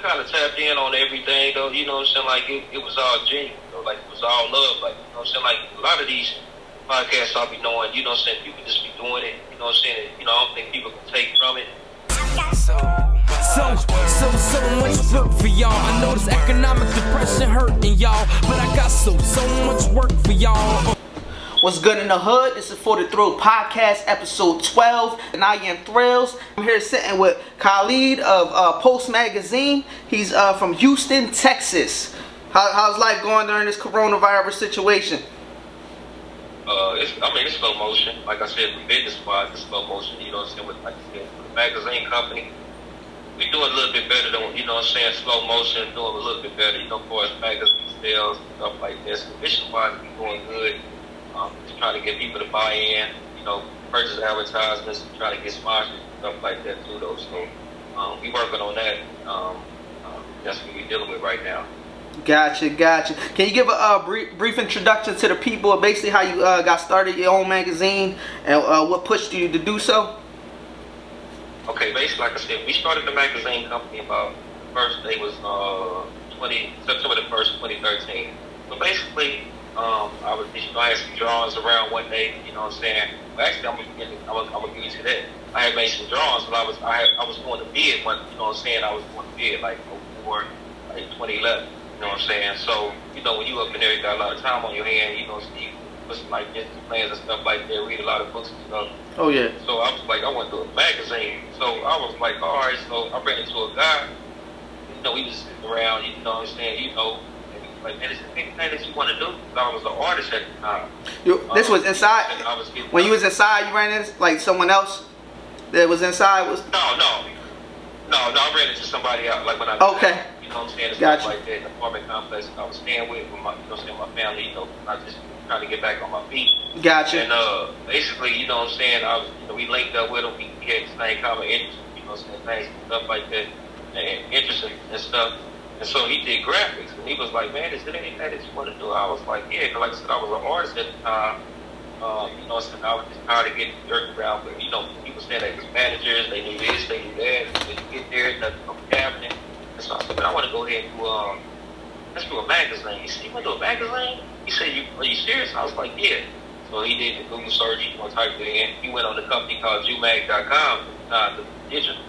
kind of tapped in on everything, though. You know what I'm saying? Like, it was all genuine, though. Like, it was all love. Like, you know what I'm saying? Like, a lot of these podcasts I'll be knowing, you know what I'm saying? People just be doing it. You know what I'm saying? You know, I don't think people can take from it. So much work for y'all. I know this economic depression hurting y'all, but I got so much work for y'all. What's good in the hood? This is for the Thrillz podcast, episode 12, and I am Thrillz. I'm here sitting with Khalid of Post Magazine. He's from Houston, Texas. How's life going during this coronavirus situation? It's slow motion. Like I said, the business wise, it's slow motion. You know what I'm saying? With, like I said, the magazine company, we doing a little bit better than, you know what I'm saying, slow motion, doing a little bit better, you know, for us magazine sales, stuff like this. Mission wise, we doing good. Just trying to get people to buy in, you know, purchase advertisements, trying to get sponsors, stuff like that too, though. So we working on that. That's what we're dealing with right now. Gotcha. Can you give a brief introduction to the people, basically how you got started your own magazine and what pushed you to do so? Okay, basically, like I said, we started the magazine company about the first day was September the 1st, 2013. So basically, I had some drawings around one day, you know what I'm saying? Well, actually, I'm gonna give you to that. I had made some drawings, but I was doing the bid one, you know what I'm saying? I was doing the bid like 2011, you know what I'm saying? So, you know, when you up in there, you got a lot of time on your hand, you know, so you put some like business plans and stuff like that, read a lot of books and stuff. Oh yeah. So I was like, I want to do a magazine. So I was like, all right. So I ran into a guy. You know, we was sitting around. You know what I'm saying? You know, and he was like, man, it's anything that you want to do. Because I was an artist at the time. This was inside. When you was inside, you ran into like someone else that was inside. No. I ran into somebody else. Like when I. Okay. You know what I'm saying? It's gotcha. Like that, the apartment complex I was staying with my, you know what I'm saying, my family. You know, I just trying to get back on my feet. Gotcha. And basically, you know what I'm saying, we linked up with him. We had the same common interests, you know what I'm saying, things, stuff like that, and interest and stuff. And so he did graphics, and he was like, man, is there anything that you want to do? I was like, yeah, because like I said, I was an artist at the time. You know what I'm saying, I was just tired of getting dirt around, but you know, people saying that was managers, they knew this, they knew that, and when you get there, nothing was happening. And so I said, man, I want to go ahead and do, let's do a magazine. He said, you want to do a magazine? He said, are you serious? I was like, yeah. So he did the Google search, you know, typed it in. He went on the company called jumag.com, the digital.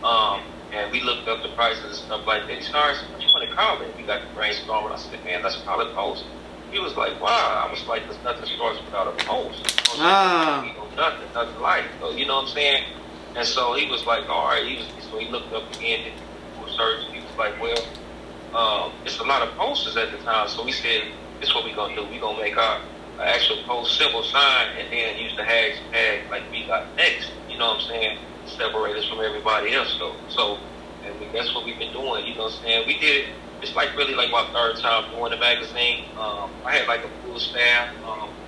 And we looked up the prices and stuff like that. He started, what you want to call it? We got the brainstorming. I said, man, let's call it Post. He was like, wow. I was like, there's nothing starts without a post. You know what I'm saying? Nothing like it. So, you know what I'm saying? And so he was like, all right. So he looked up again, did the Google search. He was like, well, it's a lot of posters at the time. So we said, this is what we're going to do. We're going to make our actual post symbol sign and then use the hashtag like we got next. You know what I'm saying? Separate us from everybody else, though. So, that's what we've been doing. You know what I'm saying? We did it. It's like really like my third time doing the magazine. I had like a full staff.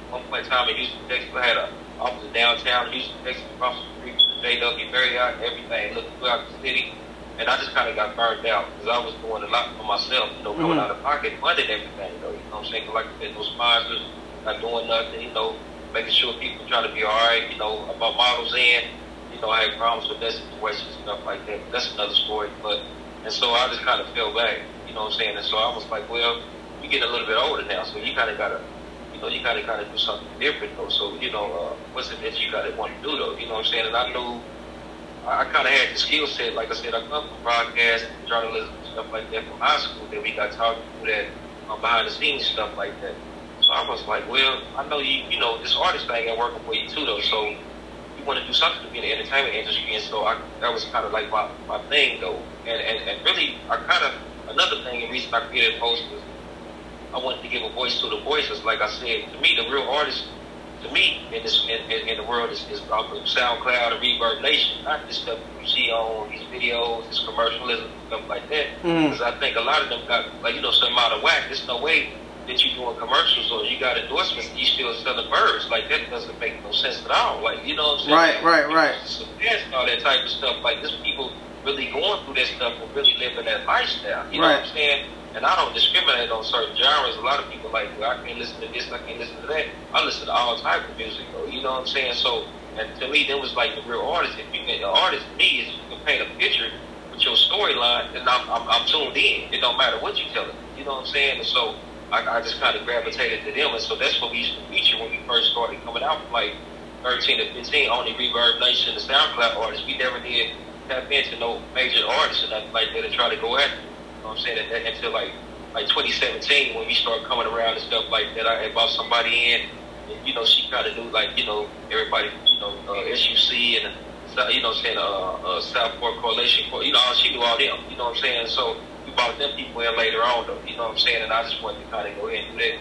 One point in time in Houston, Texas, I had an office downtown in Houston, Texas, across the street from the JW Marriott, everything, looking throughout the city. And I just kind of got burned out because I was doing a lot for myself, you know, coming out of pocket, funding everything, you know what I'm saying? Cause like I said, no sponsors, not doing nothing, you know, making sure people trying to be all right, you know, about models in, you know, I had problems with that situation and stuff like that. But that's another story. And so I just kind of fell back, you know what I'm saying? And so I was like, well, you get a little bit older now, so you kind of got to, you know, you got to do something different, though. So, you know, what's it that you got to want to do, though? You know what I'm saying? And I knew I kind of had the skill set. Like I said, I come from broadcast, journalism, and stuff like that from high school. Then we got taught to do that behind the scenes stuff like that. So I was like, well, I know you know, this artist thing ain't working for you too, though. So you want to do something to be in the entertainment industry, and so that was kind of like my thing, though. And really, another thing, the reason I created Post was I wanted to give a voice to the voiceless. Like I said, to me, the real artist. To me, in the world is about the SoundCloud and Reverb Nation, not this stuff you see on these videos, this commercialism and stuff like that. Because I think a lot of them got, like, you know, some out of whack. There's no way that you're doing commercials or you got endorsements and you still selling birds. Like, that doesn't make no sense at all. Like, you know what I'm saying? Right. So and all that type of stuff. Like, there's people really going through that stuff and really living that lifestyle. You know what I'm saying? And I don't discriminate on certain genres. A lot of people like, well, I can't listen to this, I can't listen to that. I listen to all type of music, though. You know what I'm saying? So, and to me, that was like the real artist. If you get the artist, to me, is you can paint a picture, but with your storyline, then I'm tuned in. It don't matter what you tell it. You know what I'm saying? And so I just kind of gravitated to them, and so that's what we used to feature when we first started coming out from like 13 to 15, only Reverb Nation, the SoundCloud artists. We never did tap into no major artists and nothing like that to try to go at them. You know what I'm saying? That until like 2017 when we started coming around and stuff like that. I had brought somebody in, and, you know, she kind of knew, like, you know, everybody, you know, SUC and, you know what I'm saying, Southport Coalition, you know, she knew all them, you know what I'm saying? So we brought them people in later on, though, you know what I'm saying? And I just wanted to kind of go ahead and do that.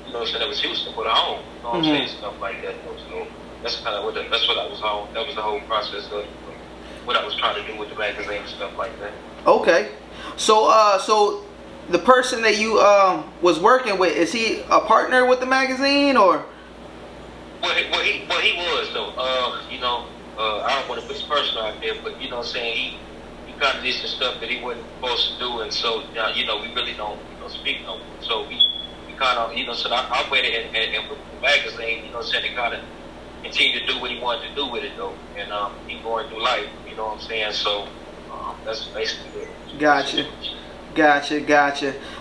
You know what I'm saying? That was Houston with her own, you know what I'm saying? Stuff like that, though. So that's kind of that's what I was on. That was the whole process of what I was trying to do with the magazine and stuff like that. Okay. So the person that you was working with, is he a partner with the magazine, or? Well, he was, though. You know, I don't want to put his personal out there, but you know what I'm saying, he kind of did some stuff that he wasn't supposed to do, and so you know, we really don't, you know, speak no more. So we kind of, you know, so I went in and with the magazine, you know what I'm saying, to kind of continue to do what he wanted to do with it, though, and he going through life, you know what I'm saying. So that's basically it. Gotcha.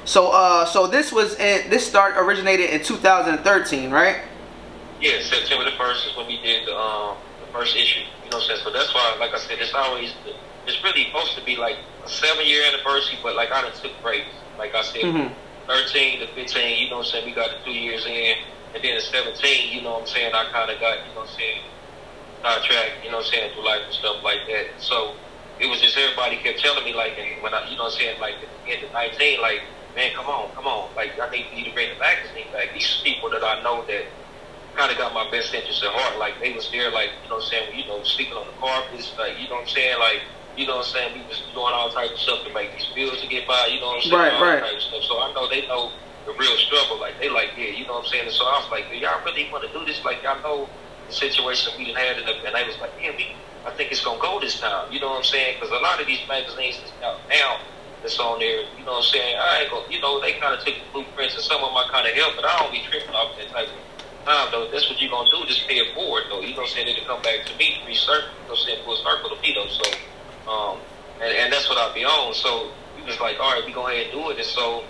So this originated in 2013, right? Yeah, September the 1st is when we did the first issue. You know what I'm saying? So that's why, like I said, it's really supposed to be like a 7-year anniversary, but like I done took breaks. Like I said, 13 to 15, you know what I'm saying, we got the 2 years in, and then at 17, you know what I'm saying, I kind of got, you know what I'm saying, sidetracked, you know what I'm saying, through life and stuff like that. So it was just everybody kept telling me, like, and when I, you know what I'm saying, like at the end of 19, like, man, come on, like I need you to bring the magazine back. These people that I know that kind of got my best interest at heart, like they was there, like, you know what I'm saying, you know, sleeping on the carpets, like, you know what I'm saying, like, you know what I'm saying, we was doing all types of stuff to make these bills to get by, you know what I'm saying, all type of stuff. So I know they know the real struggle, like they like, yeah, you know what I'm saying. And so I was like, y'all really want to do this? Like, y'all know the situation we done had, and they was like, yeah, I think it's gonna go this time, you know what I'm saying? Because a lot of these magazines that's out now that's on there, you know what I'm saying, I ain't gonna, you know, they kind of took the blueprints, and some of them I kind of helped, but I don't be tripping off that type of time, though. That's what you're gonna do, just pay it forward, though, you know what I'm saying, it'll come back to me, recircle, you know what I'm saying, full circle to me, though. So and that's what I'll be on. So we was like, all right, we go ahead and do it. And so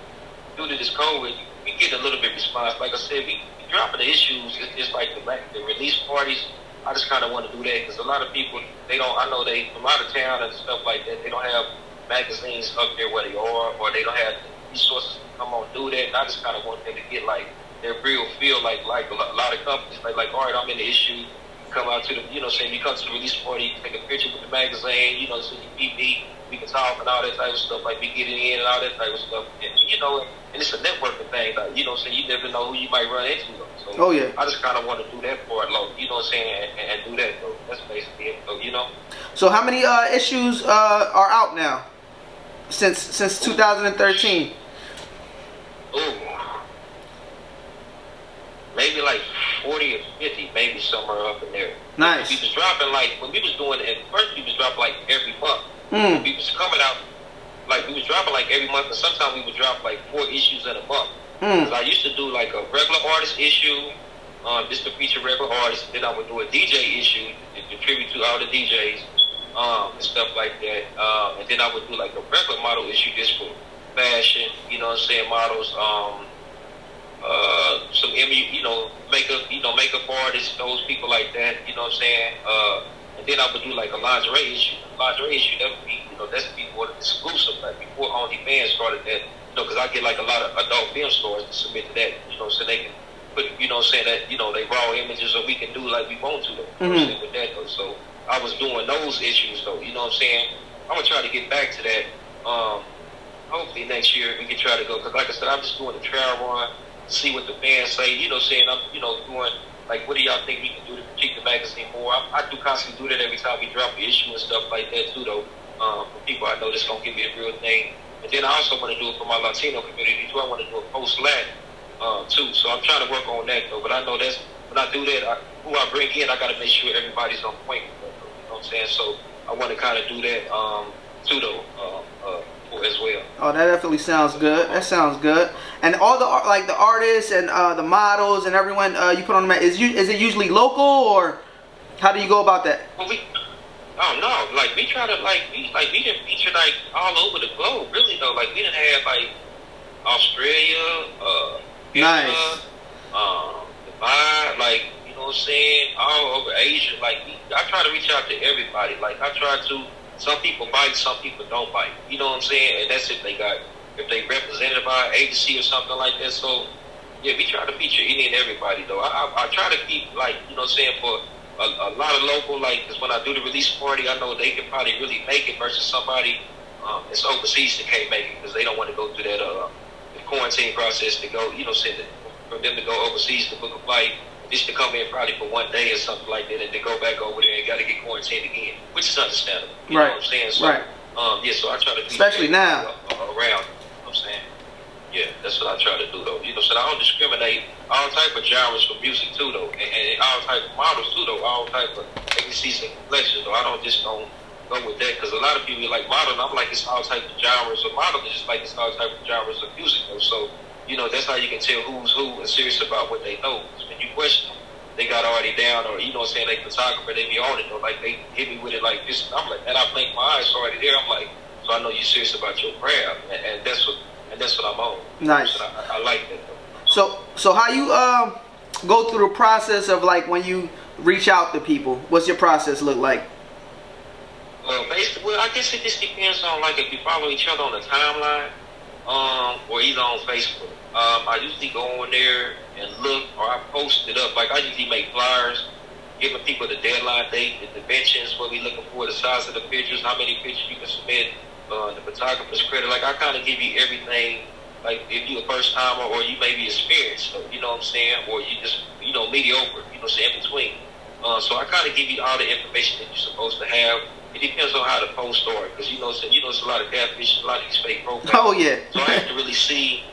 due to this COVID, we get a little bit response. Like I said, we dropping the issues. It's like the release parties. I just kind of want to do that because a lot of people, I know they from out of town and stuff like that, they don't have magazines up there where they are, or they don't have the resources to come on do that. And I just kind of want them to get like their real feel, like a lot of companies, like all right, I'm in the issue. Come out to the, you know, saying you come to the release party, you take a picture with the magazine, you know, so you meet me, we can talk and all that type of stuff, like we get it in and all that type of stuff. And, you know, and it's a networking thing, like, you know what I'm saying, you never know who you might run into, though. So I just kind of want to do that part, like, you know what I'm saying, and do that, though. That's basically it, though, you know. So how many issues are out now since 2013? Maybe like 40 or 50, maybe somewhere up in there. Nice. We was dropping like, when we was doing it, at first we was dropping like every month. We was coming out, like we was dropping like every month, and sometimes we would drop like 4 issues in a month. Because I used to do like a regular artist issue, just to feature regular artists. Then I would do a DJ issue to tribute to all the DJs and stuff like that. And then I would do like a regular model issue just for fashion, you know what I'm saying, models, some makeup artists, those people like that, you know what I'm saying. And then I would do like a lingerie issue. That would be, you know, that's more exclusive. Like before OnlyFans started that, you know, because I get like a lot of adult film stores to submit to that, you know, so they can put, you know what I'm saying, that, you know, they raw images, or we can do like we want to, though, you know what I'm saying, with that, though. So I was doing those issues, though, you know what I'm saying. I'm gonna try to get back to that. Hopefully next year we can try to go, because like I said, I'm just doing the trial run, see what the fans say, you know, saying I'm, you know, doing like, what do y'all think we can do to critique the magazine more? I do constantly do that every time we drop the issue and stuff like that too, though. For people I know, that's gonna give me a real thing. And then I also want to do it for my Latino community too. I want to do a post-Latin too. So I'm trying to work on that, though. But I know that's, when I do that, who I bring in, I got to make sure everybody's on point with that, though, you know what I'm saying? So I want to kind of do that too, though. As well. Oh, that definitely sounds good. That sounds good. And all the artists and the models and everyone you put on the mat, is it usually local, or how do you go about that? Well, Oh no, like we try to we didn't feature like all over the globe, really though. Like we didn't have like Australia, Canada, Nice. Dubai, like you know what I'm saying, all over Asia. Like I try to reach out to everybody. Like I try to. Some people bite, some people don't bite. You know what I'm saying? And that's if they represented by an agency or something like that. So yeah, we try to feature any and everybody though. I try to keep like you know what I'm saying for. A lot of local, like, because when I do the release party, I know they can probably really make it versus somebody that's overseas that can't make it because they don't want to go through that the quarantine process to go, you know, for them to go overseas to book a flight just to come in probably for one day or something like that and to go back over there and got to get quarantined again, which is understandable. You know what I'm saying? So, yeah, so I try to especially now around. You know what I'm saying? Yeah, that's what I try to do though. You know, so I don't discriminate. All type of genres for music too though, and all type of models too though. All type of agencies and collections though. I don't just go with that because a lot of people like model. I'm like it's all type of genres of model. It's just like it's all type of genres of music though. So you know that's how you can tell who's who and serious about what they know. Because when you question them, they got already down or you know what I'm saying. They photographer, they be on it though. Like they hit me with it like this. I'm like, and I blink my eyes already there. I'm like, so I know you're serious about your craft, and that's what. And that's what I'm on. Nice. So I like that though. So how you go through the process of like when you reach out to people? What's your process look like? Basically, I guess it just depends on like if you follow each other on the timeline, or either on Facebook. I usually go on there and look, or I post it up. Like I usually make flyers, giving people the deadline date, the dimensions, what we looking for, the size of the pictures, how many pictures you can submit. The photographer's credit, like I kind of give you everything. Like if you a first timer or you may be experienced, so, you know what I'm saying, or you just mediocre, you know, say in between. So I kind of give you all the information that you're supposed to have. It depends on how the post started, because you know it's a lot of catfish, a lot of these fake profiles. Oh yeah. So I have to really see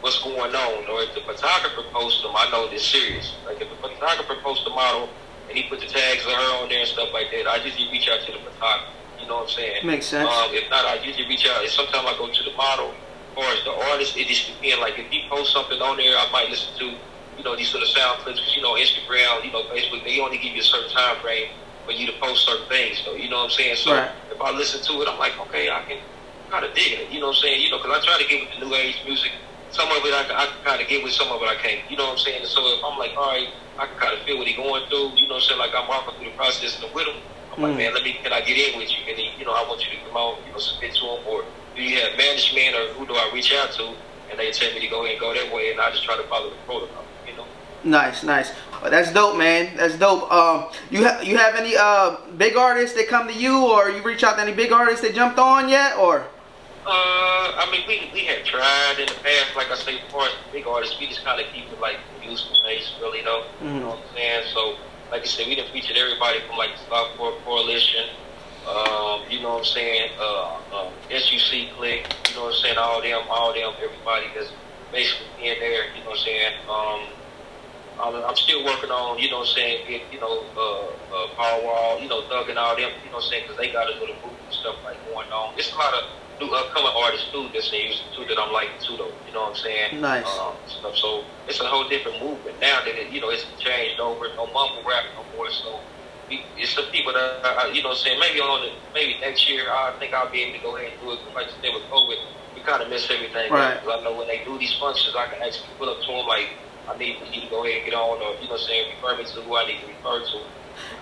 what's going on. Or if the photographer posts them, I know it's serious. Like if the photographer posts a model and he put the tags of her on there and stuff like that, I usually reach out to the photographer. You know what I'm saying? Makes sense. If not, I usually reach out. And sometimes I go to the model. As far as the artist, it just depends. Like if he posts something on there, I might listen to, these sort of sound clips. Because Instagram, Facebook, they only give you a certain time frame for you to post certain things. So you know what I'm saying. So if I listen to it, I'm like, okay, I can kind of dig it. You know what I'm saying? Because I try to get with the new age music. Some of it I can kind of get with, some of it I can't. You know what I'm saying? So if I'm like, all right, I can kind of feel what he's going through. You know what I'm saying? Like I'm walking through the process and with him. I'm like, man, can I get in with you? And then, I want you to come on, submit to him, or do you have management, or who do I reach out to? And they tell me to go ahead and go that way, and I just try to follow the protocol, Nice. That's dope, man. That's dope. You have any big artists that come to you, or you reach out to any big artists that jumped on yet, or? I mean, we have tried in the past, like I say, as far as big artists, we just kind of keep it like musical based, really, though. You know what I'm saying? So. Like I said, we done featured everybody from like the Southport Coalition, you know what I'm saying, SUC Click, you know what I'm saying, all them, everybody that's basically in there, you know what I'm saying. I'm still working on, you know what I'm saying, get, Paul Wall, Doug and all them, you know what I'm saying, because they got a little group and stuff like going on. It's a lot of new upcoming artists too that's in music too that I'm liking too though, you know what I'm saying? Nice. Stuff. So it's a whole different movement now that it's changed over. No mumble rap no more. So it's some people that you know what I'm saying. Maybe next year I think I'll be able to go ahead and do it. Like I said with COVID, we kind of miss everything. Right. Because I know when they do these functions, I can actually pull up to them like I need you to go ahead and get on, or you know what I'm saying, refer me to who I need to refer to.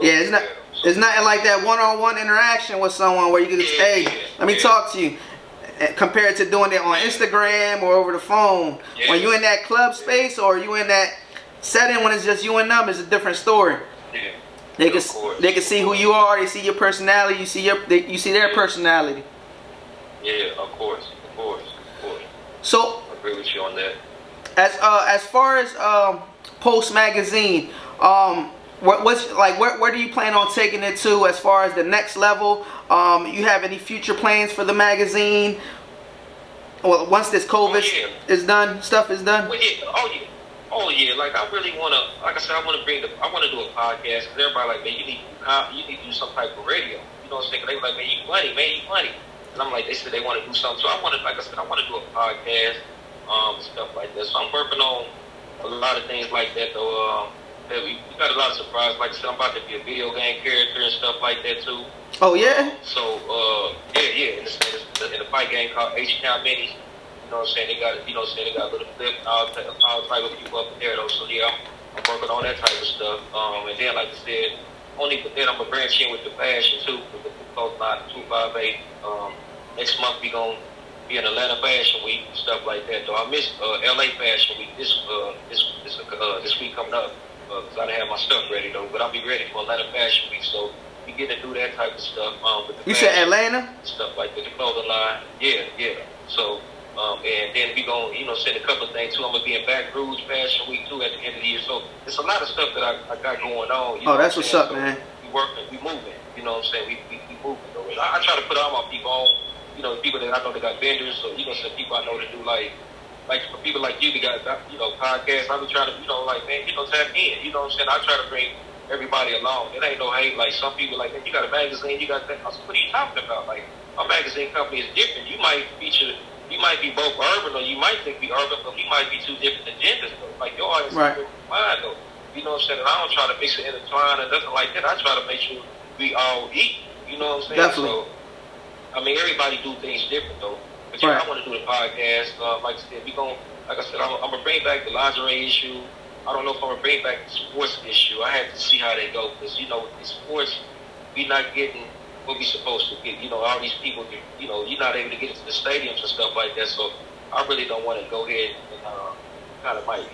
Yeah, it's nothing like that one-on-one interaction with someone where you can just, let me talk to you. Compared to doing it on Instagram or over the phone. When you in that club space or you in that setting when it's just you and them, it's a different story. Yeah. They can see who you are. They see your personality. You see their personality. Yeah, of course. So I agree with you on that. As far as Post Magazine, where do you plan on taking it to as far as the next level? You have any future plans for the magazine? Well, once this COVID is done, stuff is done. Well, yeah. Oh yeah. Like I really wanna, like I said, I wanna do a podcast. Cause everybody like, man, you need to do some type of radio. You know what I'm saying? Cause they were like, man, you money. And I'm like, they said they want to do something. So I want to do a podcast, stuff like that. So I'm working on a lot of things like that though. that we got a lot of surprises. Like I said, I'm about to be a video game character and stuff like that too. Oh yeah. So yeah. In a fight game called H-Town Minis. You know what I'm saying? They got they got a little flip and all type of people up there though. So yeah, I'm working on that type of stuff. And then like I said, but then I'm gonna branch in with the fashion too, with the clothes line 258. Next month we gonna be in Atlanta Fashion Week and stuff like that. Though I missed LA Fashion Week this week coming up because I didn't have my stuff ready though. But I'll be ready for Atlanta Fashion Week. So we get to do that type of stuff. With the you said Atlanta stuff like that, the clothing line. Yeah. So and then we gonna send a couple of things too. I'm gonna be in Baton Rouge Fashion Week too at the end of the year. So it's a lot of stuff that I got going on. That's what's up, man. We working, we moving. You know what I'm saying? We moving though. I try to put all my people on. People that I know that got vendors, so some people I know that do like for people like you that got podcasts. I be trying to tap in. You know what I'm saying? I try to bring everybody along. It ain't no hate. Like some people like, man, you got a magazine, you got that. I said, what are you talking about? Like my magazine company is different. You might be both urban, or you might think we urban, but we might be two different agendas though. Like your audience is mine though. You know what I'm saying? And I don't try to mix it intertwine and nothing like that. I try to make sure we all eat. You know what I'm saying? Definitely. So, I mean, everybody do things different though. But yeah, I want to do the podcast. Like I said, I'm gonna bring back the lingerie issue. I don't know if I'm gonna bring back the sports issue. I have to see how they go because in sports, we not getting what we supposed to get. All these people, you're not able to get into the stadiums and stuff like that. So I really don't want to go ahead and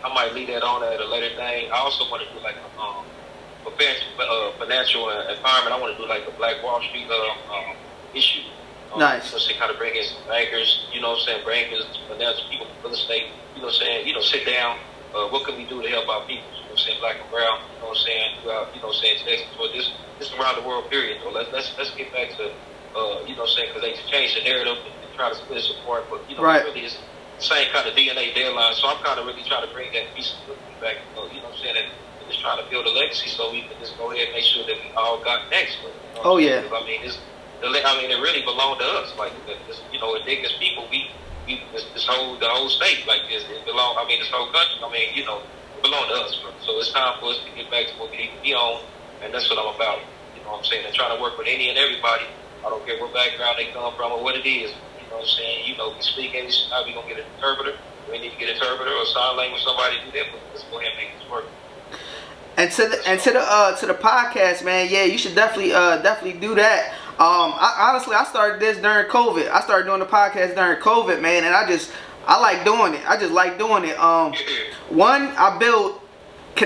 I might leave that on at a later thing. I also want to do like financial environment. I want to do like a Black Wall Street issue. Nice. So kind of bring in some bankers, bankers, financial people, real estate, sit down. What can we do to help our people? Black and brown, throughout, Texas. So this around the world period. So let's get back to, because they changed the narrative and try to split support, but really it's the same kind of DNA deadline. So I'm kind of really trying to bring that piece of back, and just trying to build a legacy so we can just go ahead and make sure that we all got next. Oh yeah. It really belonged to us. Like, indigenous people, the whole state, like this, this whole country. It belonged to us, bro. So it's time for us to get back to what we need to be on, and that's what I'm about. You know what I'm saying? And trying to work with any and everybody. I don't care what background they come from or what it is. You know what I'm saying? We speak English. How we gonna get an interpreter? We need to get an interpreter or sign language. Somebody do that. But let's go ahead and make this work. And to the podcast, man. Yeah, you should definitely do that. I started this during COVID. I started doing the podcast during COVID, man, and I like doing it. I just like doing it. One, I build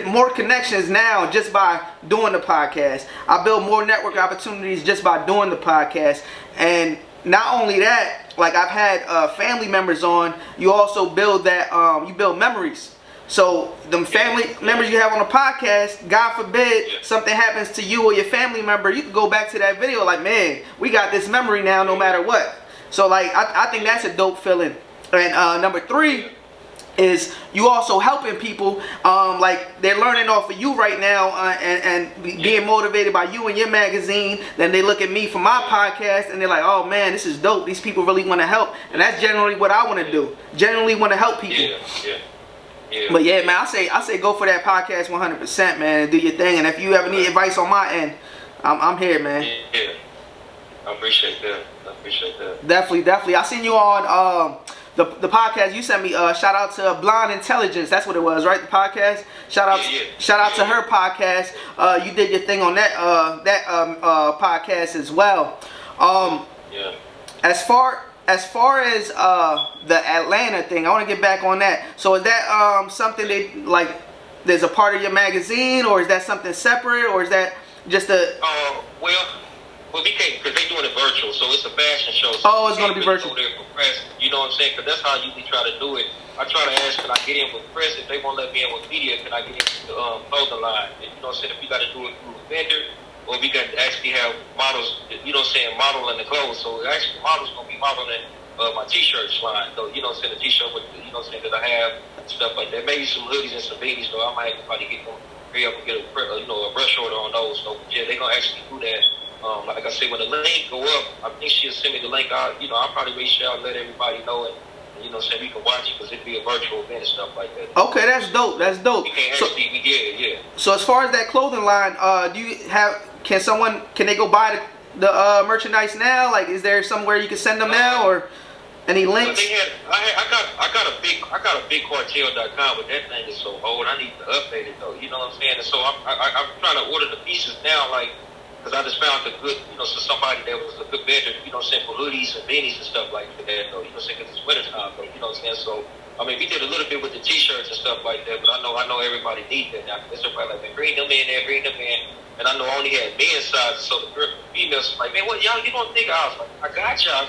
more connections now just by doing the podcast. I build more network opportunities just by doing the podcast. And not only that, like I've had family members on. You also build you build memories. So the family members you have on the podcast, God forbid something happens to you or your family member, you can go back to that video like, man, we got this memory now no matter what. So like I think that's a dope feeling. And number 3 is you also helping people, like they're learning off of you right now and being motivated by you and your magazine. Then they look at me for my podcast and they're like, oh man, this is dope. These people really want to help. And that's generally what I want to do. Generally want to help people. Yeah. But yeah, man, I say go for that podcast 100%, man, and do your thing. And if you ever need advice on my end, I'm here, man. Yeah, I appreciate that. Definitely. I seen you on the podcast you sent me. Shout out to Blonde Intelligence. That's what it was, right? The podcast. Shout out to her podcast. You did your thing on that podcast as well. As far as the Atlanta thing, I want to get back on that. So is that something that like there's a part of your magazine, or is that something separate, or is that just a? Well, we can't because they're doing it virtual, so it's a fashion show. So it's going to be virtual. Go there for press, you know what I'm saying? Because that's how I usually try to do it. I try to ask, can I get in with press? If they won't let me in with media, can I get in with the clothing line? And, you know what I'm saying? If we got to do it through a vendor, or we got to actually have models, you know what I'm saying, modeling the clothes. So actually, the model's going to be modeling my t-shirts line. So, you know what I'm saying, the t-shirt with, you know what I'm saying, that I have, stuff like that. Maybe some hoodies and some beanies, though. I might have to probably get them, hurry up and get a brush order on those. So, yeah, they're going to actually do that. Like I said, when the link go up, I think she'll send me the link out. I'll probably reach out and let everybody know. And You know what I'm saying? We can watch it because it'd be a virtual event and stuff like that. Okay, that's dope. That's dope. We can't actually, yeah. So as far as that clothing line, do you have? Can they go buy the merchandise now? Like, is there somewhere you can send them now, or any links? I got a big cartel.com, but that thing is so old. I need to update it though. You know what I'm saying? And so I'm trying to order the pieces now, like, because I just found a good, so somebody that was a good vendor, for hoodies and beanies and stuff like that, though. You know what I'm saying? Because it's wintertime, though. You know what I'm saying? So, I mean, we did a little bit with the t-shirts and stuff like that, but I know everybody needs that now. It's everybody like, man, bring them in there, bring them in. And I know I only had men's sizes, so the females was like, man, what, y'all, you don't think? I was like, I got y'all.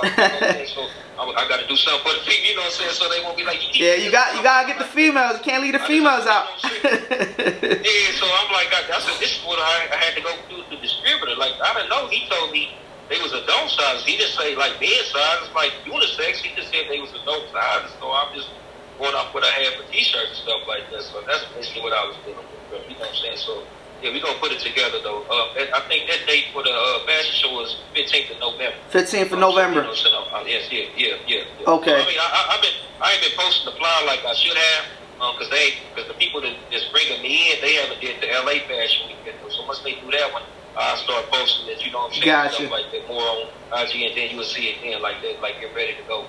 Like, you know what I'm saying? So I got to do something for the females, you know what I'm saying? So they won't be like, you gotta get the females. You can't leave the females out. Yeah, so I'm like, I said, this is what I had to go through the distributor. Like, I didn't know. He told me they was adult sizes. He didn't say, like, men's sizes, like unisex. He just said they was adult sizes. So I'm just going off what I had for t-shirts and stuff like that. So that's basically what I was doing. You know what I'm saying? So, yeah, we're going to put it together, though. I think that date for the fashion show is 15th of November. 15th of November. Yes, yeah. Okay. So, I mean, I ain't been posting the flyer like I should have, because the people that's bringing me in, they haven't did the LA fashion weekend. So once they do that one, I'll start posting it, you know what I'm saying? Gotcha. Stuff like that, more on IG, and then you will see it then like that, like you're ready to go.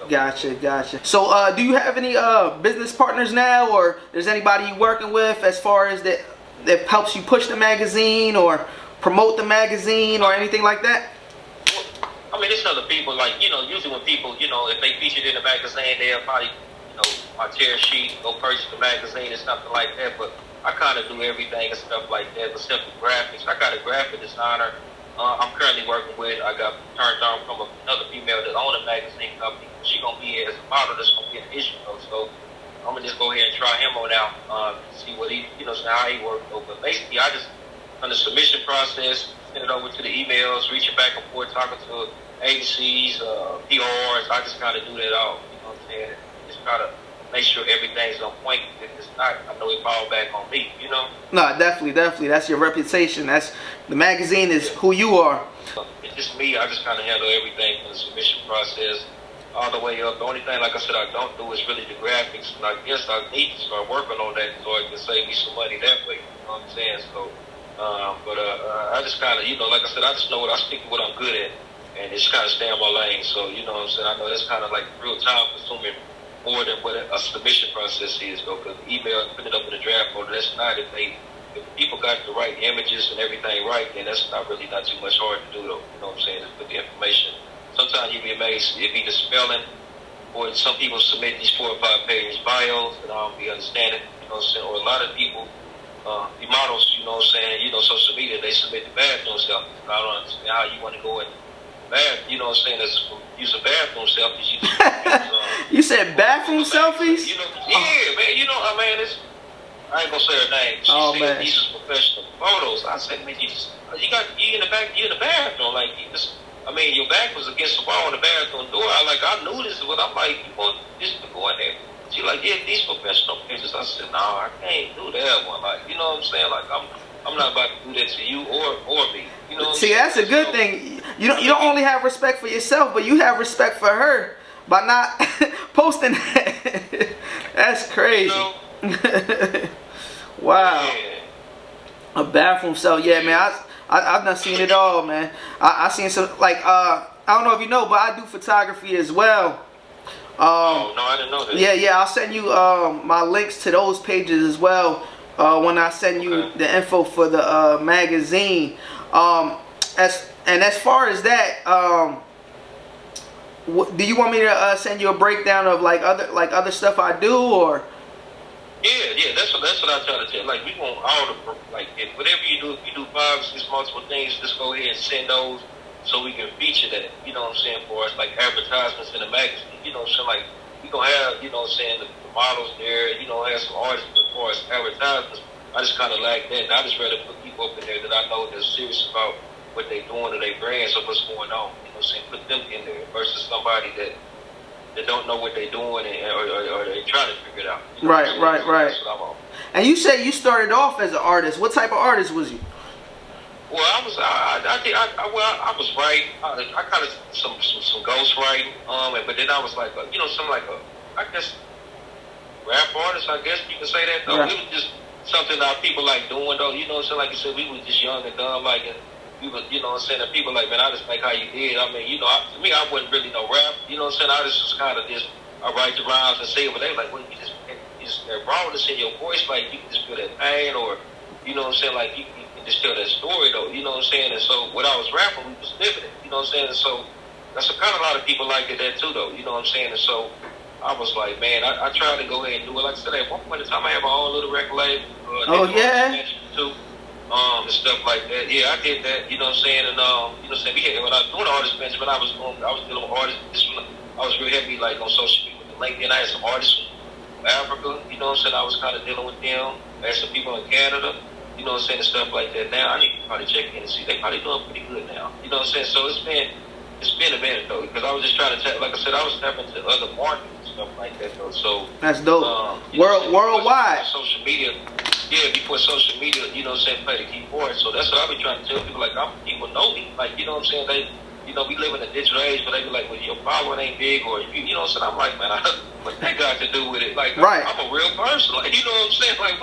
Gotcha. So, do you have any business partners now, or there's anybody you working with as far as that helps you push the magazine or promote the magazine or anything like that? Well, I mean, it's other people, like, usually when people, if they featured in the magazine, they'll probably, my tear sheet, go purchase the magazine and something like that, but I kind of do everything and stuff like that, but simple graphics. I got a graphic designer I'm currently working with. I got turned on from another female that owns a magazine company. She's going to be here as a model that's going to be an issue, though. So I'm going to just go ahead and try him on out, see what he, how he works. But basically, I just, on the submission process, send it over to the emails, reaching back and forth, talking to agencies, PRs. I just kind of do that all, you know what I'm saying? Just try to make sure everything's on point. If it's not, I know it fall back on me, No, definitely. That's your reputation. That's the magazine is who you are. It's just me. I just kind of handle everything from the submission process all the way up. The only thing, like I said, I don't do is really the graphics. And I guess I need to start working on that so it can save me some money that way. You know what I'm saying? So, I just kind of, like I said, I just know I stick to what I'm good at, and just kind of stay in my lane. So, you know what I'm saying? I know that's kind of like real time consuming more than what a submission process is, though. Because email, put it up in the draft folder, that's not if people got the right images and everything right, then that's not too much hard to do, though. You know what I'm saying? Just put the information. Sometimes you'd be amazed if either spelling, or some people submit these 4 or 5 page bios and I don't be understanding, you know what I'm saying? Or a lot of people, the models, you know what I'm saying, social media, they submit the bathroom selfies. I don't understand how you want to go in bath, you know what I'm saying, using bathroom selfies. You just, you said bathroom selfies? Yeah, man, man, I ain't gonna say her name. She said these are professional photos. I said, man, you in the bathroom, like, your back was against the wall in the bathroom door. I knew this, but I'm like, you want this to go in there? She like, yeah, these professional pictures. I said, no, I can't do that one. Like, you know what I'm saying? Like, I'm not about to do that to you or me. You know. See, that's a good thing. You don't only have respect for yourself, but you have respect for her by not posting that. That's crazy. Wow. Yeah. A bathroom selfie. Yeah, man. I've not seen it all, man. I seen some, like, I don't know if you know, but I do photography as well. Oh, no, I didn't know that. Yeah, I'll send you my links to those pages as well when I send you the info for the magazine. As far as that, do you want me to send you a breakdown of other stuff I do, or? Yeah, that's what I try to tell. Like, we want all the, like, whatever you do, if you do 5 or 6 multiple things, just go ahead and send those so we can feature that, you know what I'm saying, for us, like advertisements in the magazine, you know what I'm saying, like, we gonna have, you know what I'm saying, the models there, have some artists, but as far as advertisements, I just kind of like that, and I just rather put people up in there that I know that's serious about what they doing or their brands or what's going on, you know what I'm saying, put them in there versus somebody that don't know what they're doing or they're trying to figure it out. You know right. That's what I'm on. And you say you started off as an artist. What type of artist was you? Well, I was right. I kind of some ghost writing, but then I was like, some like I guess rap artist. I guess you can say that though. Right. It was just something that people like doing though. You know what I'm saying? Like you said, we was just young and dumb, like, and we was, you know what I'm saying? And people like, man, I just like how you did. I mean, to me, I wasn't really no rap. You know what I'm saying? I just was kind of just I write the rhymes and say it, but they were like, well, you just that rawness in your voice, like you can just feel that pain, or you know what I'm saying, like you can just tell that story though, you know what I'm saying. And so when I was rapping, we was living it, you know what I'm saying. And so that's a kind of a lot of people like that too though, you know what I'm saying. And so I was like, man, I tried to go ahead and do it. Like I said, at one point in time, I had my own little record label. Oh yeah. Too, and stuff like that. Yeah, I did that, you know what I'm saying. And you know what I'm saying, when I was doing artist management, I was dealing with artists. I was real heavy like on social media with the LinkedIn. I had some artists Africa, you know what I'm saying. I was kind of dealing with them. I had some people in Canada, you know what I'm saying, and stuff like that. Now I need to probably check in and see. They probably doing pretty good now, you know what I'm saying. So it's been a minute though, because I was just trying to like I said, I was tapping into other markets and stuff like that though. So that's dope. Worldwide. Before social media, before social media, you know what I'm saying, play the keyboard. So that's what I be trying to tell people. Like people know me, like you know what I'm saying. They, you know, we live in a digital age, but they be like, well, your following ain't big, or you know what I'm saying. I'm like, man, what that got to do with it? Like, right. I'm a real person, like you know what I'm saying. Like,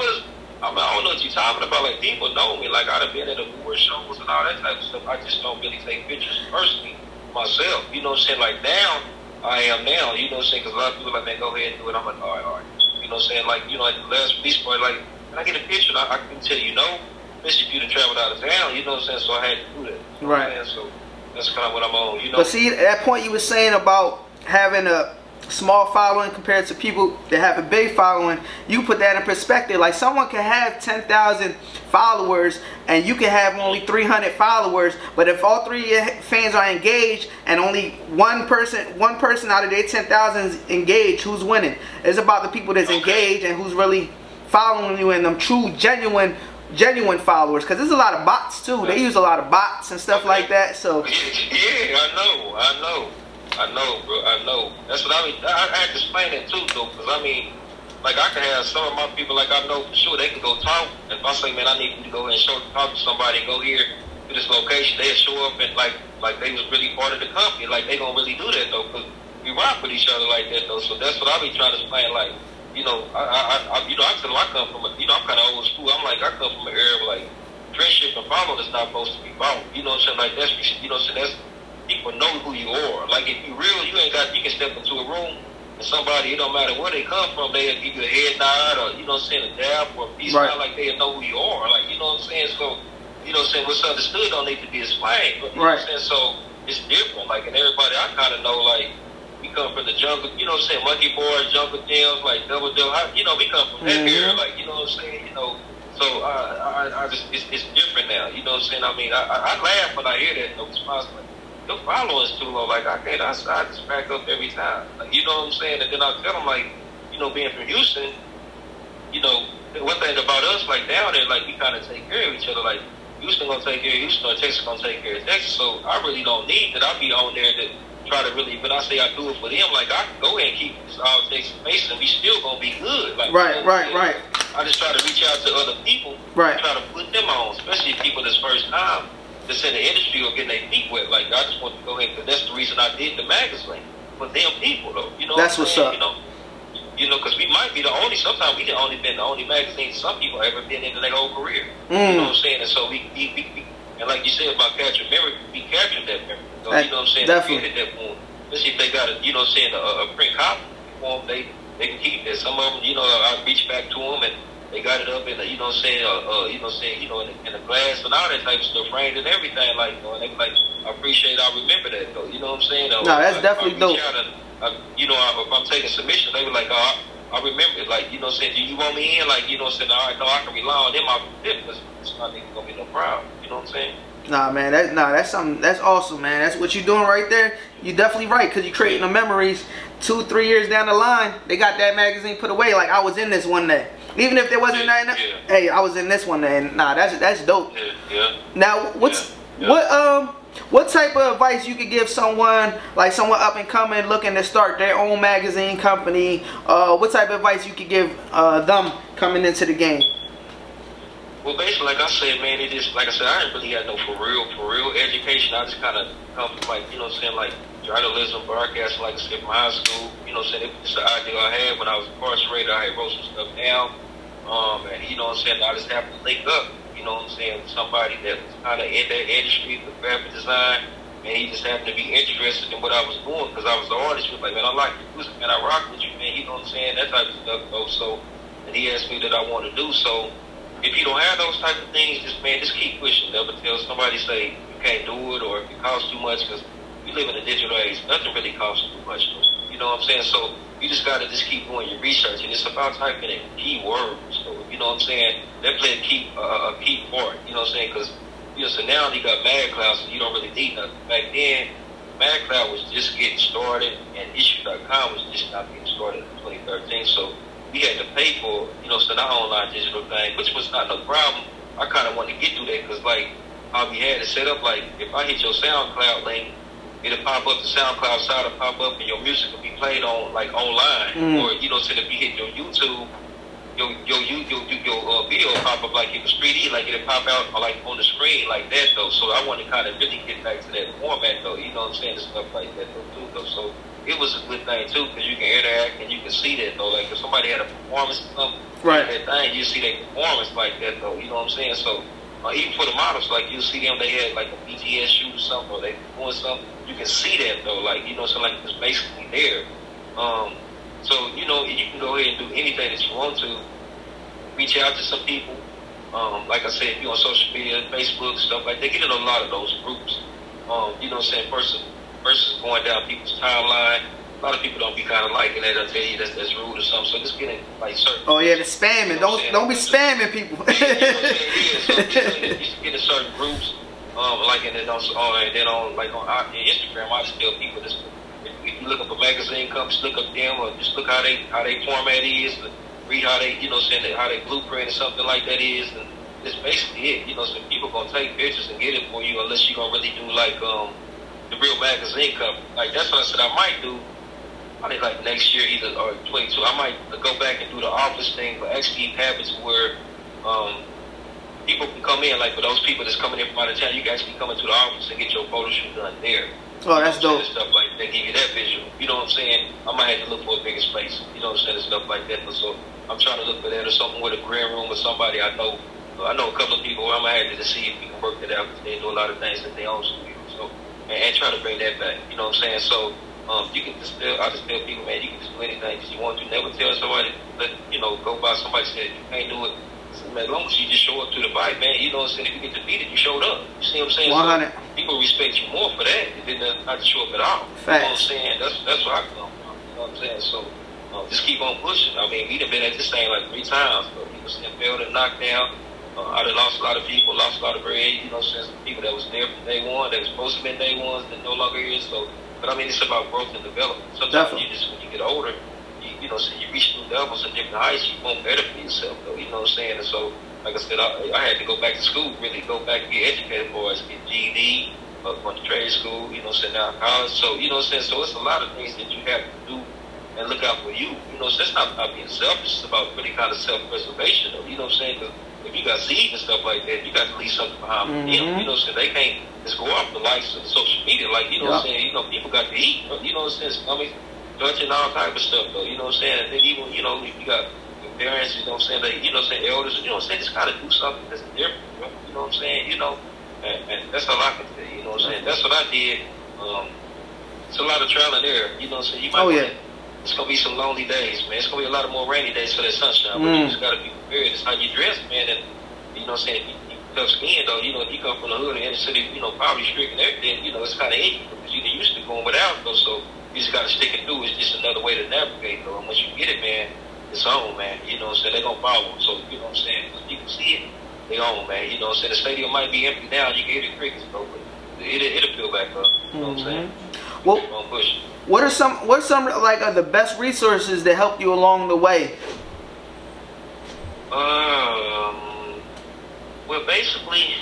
I don't know what you're talking about. Like, people know me. Like, I've been at award shows and all that type of stuff. I just don't really take pictures personally myself. You know what I'm saying? Like, now, I am now. You know what I'm saying? Because a lot of people are like, man, go ahead and do it. I'm like, all right. You know what I'm saying? Like, you know, like the last release party, like, can I get a picture? I can tell you no. Especially if you done traveled out of town. You know what I'm saying? So I had to do that. You know right. So that's kind of what I'm on. You know. But see, that point you were saying about having a small following compared to people that have a big following, you put that in perspective. Like someone can have 10,000 followers and you can have only 300 followers, but if all three of your fans are engaged and only one person out of their 10,000 is engaged, who's winning? It's about the people that's engaged and who's really following you and them true genuine followers, because there's a lot of bots too. They use a lot of bots and stuff like that. So yeah, I know, bro. I know. That's what I mean. I had to explain it too, though, because I mean, like I can have some of my people, like I know for sure they can go talk. If I say, man, I need you to go ahead and talk to somebody and go here to this location, they'll show up and like they was really part of the company. Like they gonna really do that though, because we rock with each other like that though. So that's what I be trying to explain. Like, you know, I tell them I come from you know, I'm kind of old school. I'm like, I come from an era where, like, friendship and following is not supposed to be followed. You know what I'm saying? Like that's, you know what I'm saying? That's, people know who you are. Like if you real, you can step into a room and somebody, it don't matter where they come from, they'll give you a head nod or, you know what I'm saying, a dab or a peace sign, like they'll know who you are. Like, you know what I'm saying? So, you know what I'm saying, what's understood don't need to be explained. But, you know what I'm saying? So it's different. Like, and everybody I kind of know, like, we come from the jungle, you know what I'm saying, Monkey Boys, Jungle Jams, like Double, you know, we come from that era, like, you know what I'm saying, you know. So I just, it's different now, you know what I'm saying? I mean, I laugh when I hear that, no response, like, your following is too low. Like, I just back up every time. Like, you know what I'm saying? And then I tell them, like, you know, being from Houston, you know, one thing about us, like, down there, like, we kind of take care of each other. Like, Houston gonna take care of Houston, or Texas gonna take care of Texas. So I really don't need that. I be on there to try to really, when I say I do it for them, like, I can go ahead and keep this all Texas based, and we still gonna be good. Like, right. I just try to reach out to other people, try to put them on, especially people that's first time that's in the industry or getting their feet wet. Like, I just want to go ahead, because that's the reason I did the magazine for them people, though. You know, that's what's up. You know, because we might be the only. Sometimes we only been the only magazine some people ever been in their whole career. You know what I'm saying? And so we and like you said about capturing memory, we captured that memory. So, you know what I'm saying? Definitely. At that point, especially if they got a, you know what I'm saying, a print copy form, they can keep that. Some of them, you know, I reach back to them and they got it up in the, you know what I'm saying, in the glass and all that type of stuff, framed and everything, like, you know, and they be like, I appreciate, I remember that though, you know what I'm saying? No, that's definitely dope. You know, if I'm taking submission, they be like, oh, I remember it, like, you know what I'm saying, do you want me in? Like, you know what I'm saying, all right, no, I can rely on them, I'll be because it's not even gonna be no problem, you know what I'm saying? Nah, man, that's something, that's awesome, man. That's what you're doing right there. You're definitely right, because you're creating the memories. 2-3 years down the line, they got that magazine put away, like, I was in this one day. Even if there wasn't nothing, hey, I was in this one day, and nah, that's dope. Now, what type of advice you could give someone, like someone up and coming, looking to start their own magazine company? What type of advice you could give them coming into the game? Well, basically, like I said, man, it just, like I said, I didn't really have no for real education. I just kind of come from, like, you know what I'm saying, like, journalism, broadcasting, like I said, from high school. You know what I'm saying? It's the idea I had when I was incarcerated. I had wrote some stuff down. And, you know what I'm saying, I just happened to link up, you know what I'm saying, with somebody that was kind of in that industry with graphic design. And he just happened to be interested in what I was doing because I was the artist. He was like, man, I like your music, man. I rock with you, man. You know what I'm saying? That type of stuff, though. So, and he asked me that I want to do. So, if you don't have those type of things, just keep pushing. Never tell somebody, say, you can't do it or if it costs too much because we live in a digital age. Nothing really costs too much. You know what I'm saying? So, you just got to just keep doing your research. And it's about typing in keywords. So, you know what I'm saying? That play a key part. You know what I'm saying? Because you know, so now you got MadCloud, so you don't really need nothing. Back then, MadCloud was just getting started, and Issue.com was just not getting started in 2013. So we had to pay for, you know, so the online digital thing, which was not no problem. I kind of wanted to get through that because, like, how we had it set up, like, if I hit your SoundCloud link, it'll pop up the SoundCloud side, will pop up, and your music will be played on, like, online. Or, you know, so if you hit your YouTube, your video will pop up like it was 3D, like it'll pop out like on the screen like that though. So I want to kind of really get back to that format though, you know what I'm saying, and stuff like that though. So it was a good thing too because you can interact and you can see that though. Like if somebody had a performance or something, right, that thing, you see their performance like that though. You know what I'm saying? So even for the models, like you see them, they had like a BTS shoot or something, or they doing something. You can see that though, like you know, so like it's basically there. So, you know, you can go ahead and do anything that you want to. Reach out to some people. Like I said, if you're on social media, Facebook, stuff like that, get in a lot of those groups. You know what I'm saying? Versus going down people's timeline. A lot of people don't be kind of liking that. They'll tell you that's rude or something. So just get in, like, certain... Oh, yeah, the spamming. Don't be spamming people. You know what I'm saying? Yeah, so just get in certain groups. Like, and then on Instagram, I just tell people this. If you look up a magazine company, just look up them or just look how they format is, read how they, you know, saying how they blueprint or something like that is, and that's basically it. You know, so people gonna take pictures and get it for you unless you gonna really do like the real magazine company. Like that's what I said I might do. I think like next year either or 22, I might go back and do the office thing, but actually have it to where people can come in. Like for those people that's coming in from out of town, you can actually come into the office and get your photo shoot done there. Oh, that's dope. Stuff like that, give you that visual. You know what I'm saying? I might have to look for a bigger space. You know what I'm saying? Stuff like that. So I'm trying to look for that or something with a green room or somebody I know. I know a couple of people where I'm gonna have to see if we can work that out because they do a lot of things that they own studio. So and try to bring that back. You know what I'm saying? So you can just I just tell people, man, you can just do anything that you want to. Never tell somebody go by somebody said you can't do it. Man, as long as you just show up to the bike, man, you know what I'm saying? If you get defeated, you showed up. You see what I'm saying? 100. So people respect you more for that than not to show up at all. Facts. You know what I'm saying? That's where I come from. You know what I'm saying? So just keep on pushing. I mean, we done been at this thing like 3 times. But people saying failed and knocked down. I done lost a lot of people, lost a lot of bread. You know what I'm saying? Some people that was there from day one, that was supposed to be day ones, that no longer is. So, but I mean, it's about growth and development. Sometimes Definitely. when you get older, you know, so you reach new levels and different heights, you want better for yourself, though. You know what I'm saying? And so, like I said, I had to go back to school, really go back and get educated for us, get GED, went to trade school, you know what I'm saying, now college. So, you know what I'm saying? So it's a lot of things that you have to do and look out for you. You know, so it's not about being selfish, it's about really kind of self-preservation, though. You know what I'm saying? Because if you got seeds and stuff like that, you got to leave something behind them. You know what I'm saying? They can't just go off the likes of social media. Like, you know what I'm saying? You know, people got to eat. You know what I'm saying? I mean, touching all type of stuff, though. You know what I'm saying? And then even, you know, if you got parents, you know what I'm saying, they, you know what I'm saying, elders, you know what I'm saying, just gotta do something that's different, bro. You know what I'm saying, you know, and that's all I can say, you know what I'm saying, that's what I did. It's a lot of trial and error, you know what I'm saying, you might it's gonna be some lonely days, man, it's gonna be a lot of more rainy days for that sunshine, but you just gotta be prepared, it's how you dress, man, and, you know what I'm saying, you tough skin, though, you know, if you come from the hood and inner city, you know, poverty stricken and everything, you know, it's kinda easy, because you're used to going without, though, so you just gotta stick it through, it's just another way to navigate, though, and once you get it, man, it's on, man. You know what I'm saying? They're going to follow. So, you know what I'm saying? You can see it. They on, man. You know what I'm saying? The stadium might be empty now. You can hear the crickets, bro. But it'll fill back up. You know what I'm saying? Well, keep on pushing. What are some like the best resources that helped you along the way? Well, basically,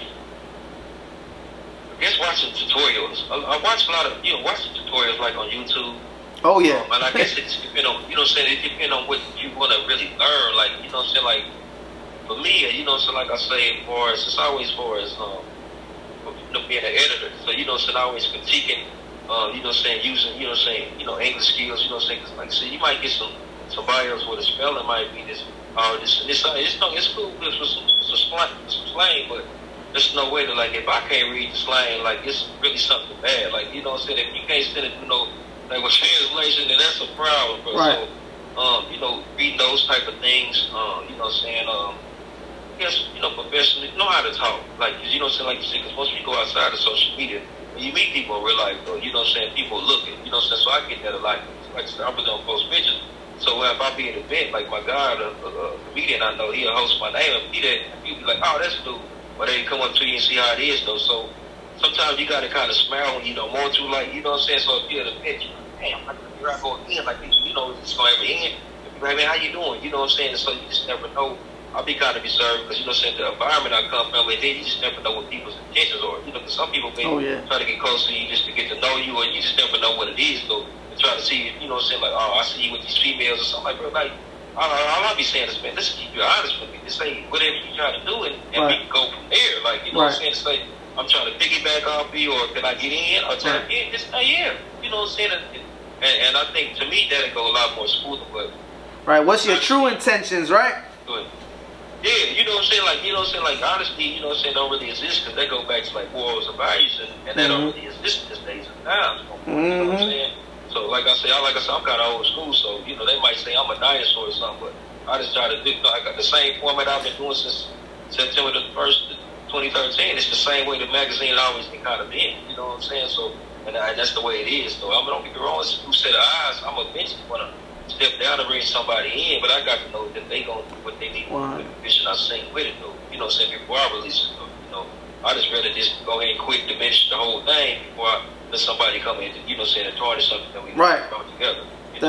I guess watching tutorials. I watch a lot of, watching tutorials like on YouTube. Oh, yeah. And I guess it's depending on, you know what I'm saying, it depends on what you want to really learn. Like, you know what I'm saying, like, for me, you know, so like I say, it's always for as being an editor. So, you know, so I always critiquing, you know, saying using, you know, saying, you know, English skills, you know, saying, cause like, so you might get some bios where the spelling might be this, it's cool with some slang, but there's no way to, like, if I can't read the slang, like, it's really something bad. Like, you know what I'm saying? If you can't send it, you know, like with translation, then that's a problem, bro. Right. So, you know, reading those type of things, you know what I'm saying, yes, you know, professionally, know how to talk. Like, you know what I'm saying, like you said, because once we go outside of social media, when you meet people in real life, though, you know what I'm saying, people looking, you know what I'm saying, so I get that a lot. Like I said, I really don't post pictures. So if I be at an event, like my guy, a comedian I know, he'll host my name, and he'll be like, oh, that's dude. But they come up to you and see how it is, though. So sometimes you got to kind of smile when you don't want to, like, you know what I'm saying? So if you're at an event, you're like, damn, here I go again, like, you know, it's going to ever end. Like, man, how you doing? You know what I'm saying? So you just never know. I'll be kind of reserved because, you know what I'm saying, the environment I come from, and then you just never know what people's intentions are. You know, because some people may try to get close to you just to get to know you, or you just never know what it is, though. Try to see, you know what I'm saying, like, oh, I see you with these females or something, like, bro, like, all I'll be saying is, man, let's keep you honest with me. Just say whatever you try to do, and we can go from there. Like, you know what I'm saying, say, I'm trying to piggyback off you, or can I get in, or try to get in, just say, yeah, you know what I'm saying, and I think, to me, that'll go a lot more smoother, but... Right, what's your true intentions, right? Good. Yeah, you know what I'm saying, like, you know what I'm saying, like, honesty, you know what I'm saying, don't really exist, because they go back to, like, morals and values, and that don't really exist in these days and times, you know what I'm saying? So, like I said, I'm kind of old school, so, you know, they might say I'm a dinosaur or something, but I just try to do, I got the same format I've been doing since September the 1st, 2013. It's the same way the magazine always been kind of been, you know what I'm saying? So, and that's the way it is. So, I mean, don't get me wrong, it's a new set of eyes. I'm eventually going to step down and bring somebody in, but I got to know that they going to do what they need to do with the vision I seen with it, though. You know what I'm saying? Before I release it, though, you know, I just rather just go ahead and quit, diminish the whole thing before I let somebody come in, you know, saying and tarnish something that we come together. You know?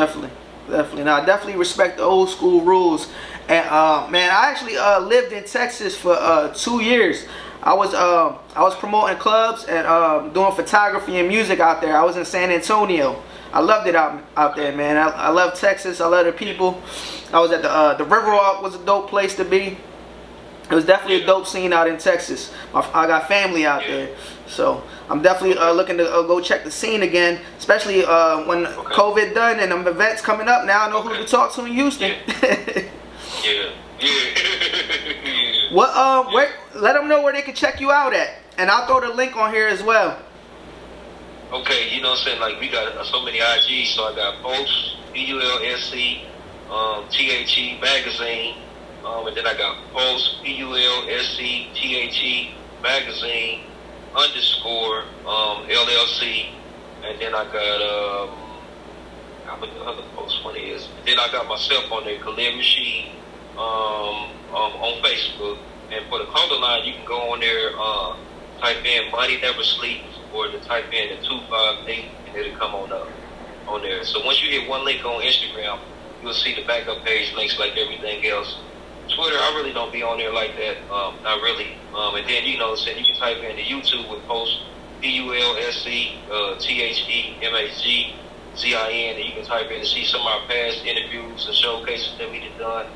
Definitely. Now, I definitely respect the old school rules. And man, I actually lived in Texas for 2 years. I was promoting clubs and doing photography and music out there. I was in San Antonio. I loved it out there, man. I love Texas. I love the people. I was at the Riverwalk. Was a dope place to be. It was definitely a dope scene out in Texas. I got family out there, so I'm definitely looking to go check the scene again, especially when COVID done and them events coming up. Now I know who to talk to in Houston. Let them know where they can check you out at, and I'll throw the link on here as well. Okay, you know what I'm saying, like, we got so many IGs, so I got Pulse, PULSC, THE Magazine, and then I got Pulse, PULSC, THE Magazine, _ LLC, and then I got, what the other post one is, and then I got myself on there, Khalid Rasheed, on Facebook, and for the clothing line, you can go on there, type in Money Never Sleeps, or to type in the 258, and it'll come on up on there. So once you hit one link on Instagram, you'll see the backup page links like everything else. Twitter, I really don't be on there like that, not really. And then, you know, so you can type in the YouTube with Post, PULSC, THEMAGZIN, and you can type in and see some of our past interviews and showcases that we done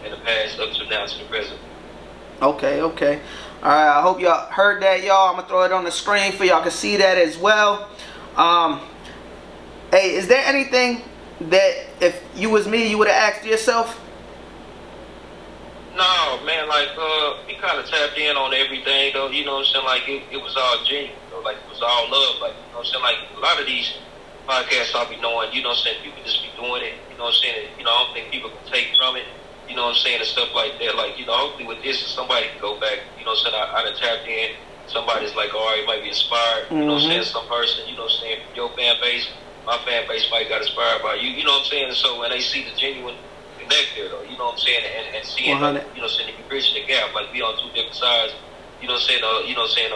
in the past up to now to the present. Okay. All right, I hope y'all heard that, y'all. I'm going to throw it on the screen for y'all can see that as well. Hey, is there anything that if you was me, you would have asked yourself? No, man, like, we kind of tapped in on everything, though, you know what I'm saying? Like, it was all genuine, though. Like, it was all love, like, you know what I'm saying? Like, a lot of these podcasts I'll be knowing, you know what I'm saying? People just be doing it, you know what I'm saying? You know, I don't think people can take from it. You know what I'm saying, and stuff like that. Like, you know, hopefully with this, somebody can go back. You know what I'm saying, I done tapped in. Somebody's like, all right, might be inspired. You know what I'm saying, some person, you know what I'm saying, your fan base, my fan base might got inspired by you. You know what I'm saying, and so when they see the genuine connect there, though, you know what I'm saying, and seeing, like, you know what I'm saying, if you bridging the gap, like, be on two different sides, you know what I'm saying, you know what I'm saying,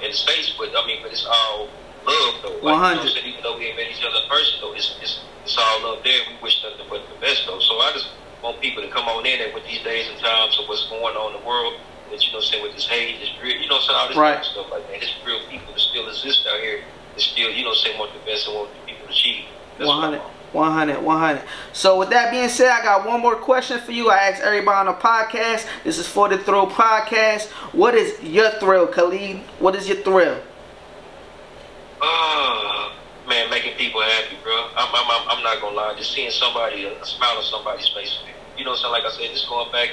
in the States, but it's all love, though. Like, you know what I'm saying, even though we ain't met each other in person, though, it's all up there. We wish nothing but the best, though. So I just want people to come on in and with these days and times of what's going on in the world, that, you know what I'm saying, with this hate, this real, you know what I'm saying, all this kind of stuff like that. There's real people that still exist out here that still, you know what I'm saying, want the best and want the people to achieve. That's 100. 100. So with that being said, I got one more question for you. I ask everybody on the podcast. This is for the Thrill Podcast. What is your thrill, Khalid? What is your thrill? Man, making people happy, bro. I'm not gonna lie. Just seeing somebody, a smile on somebody's face. You know what I'm saying? Like I said, just going back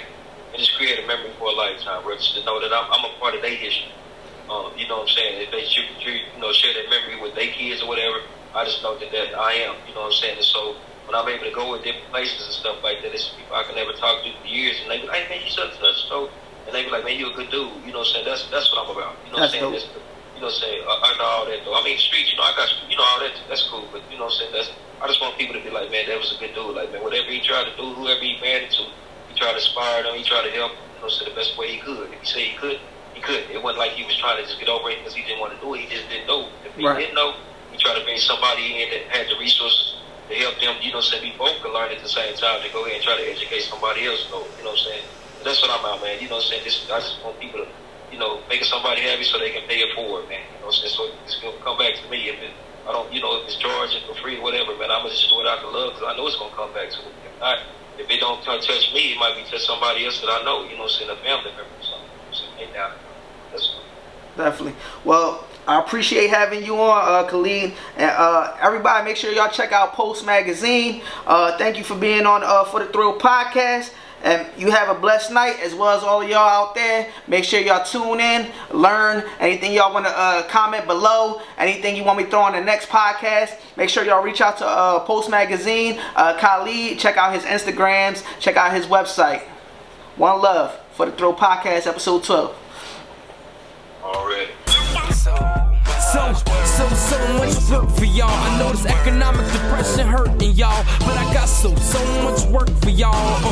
and just create a memory for a lifetime, bro. Just to know that I'm a part of their history. You know what I'm saying? If they share that memory with their kids or whatever, I just know that I am. You know what I'm saying? And so when I'm able to go with different places and stuff like that, it's people I can never talk to for years, and they be like, hey man, you such and such, so, and they be like, man, you a good dude. You know what I'm saying? That's what I'm about. You know what I'm saying? You know what I'm saying? I know all that though. I mean, streets, I got, all that. That's cool. But you know what I'm saying? I just want people to be like, man, that was a good dude. Like, man, whatever he tried to do, whoever he married to, he tried to inspire them. He tried to help. You know, so the best way he could. If he said he could, he could. It wasn't like he was trying to just get over it because he didn't want to do it. He just didn't know. If he didn't know, he tried to bring somebody in that had the resources to help them. You know what I'm saying? We both could learn at the same time to go ahead and try to educate somebody else. You know what I'm saying? But that's what I'm about, man. You know what I'm saying? I just want people to, making somebody happy so they can pay it forward, man. You know what I'm saying? So it's going to come back to me. If if it's charging for free or whatever, man, I'm going to just do it out of love because I know it's going to come back to me. If not, if it don't touch me, it might be touch somebody else that I know, you know what I'm saying, a family member or something. So, that's definitely. Well, I appreciate having you on, Khalid. And everybody, make sure y'all check out Post Magazine. Thank you for being on for the Thrill Podcast. And you have a blessed night, as well as all of y'all out there. Make sure y'all tune in, learn. Anything y'all want to comment below, anything you want me to throw on the next podcast, make sure y'all reach out to Post Magazine. Khalid, check out his Instagrams, check out his website. One love for the Thrill Podcast, episode 12. Already. So much work for y'all. I know this economic depression hurting y'all, but I got so much work for y'all.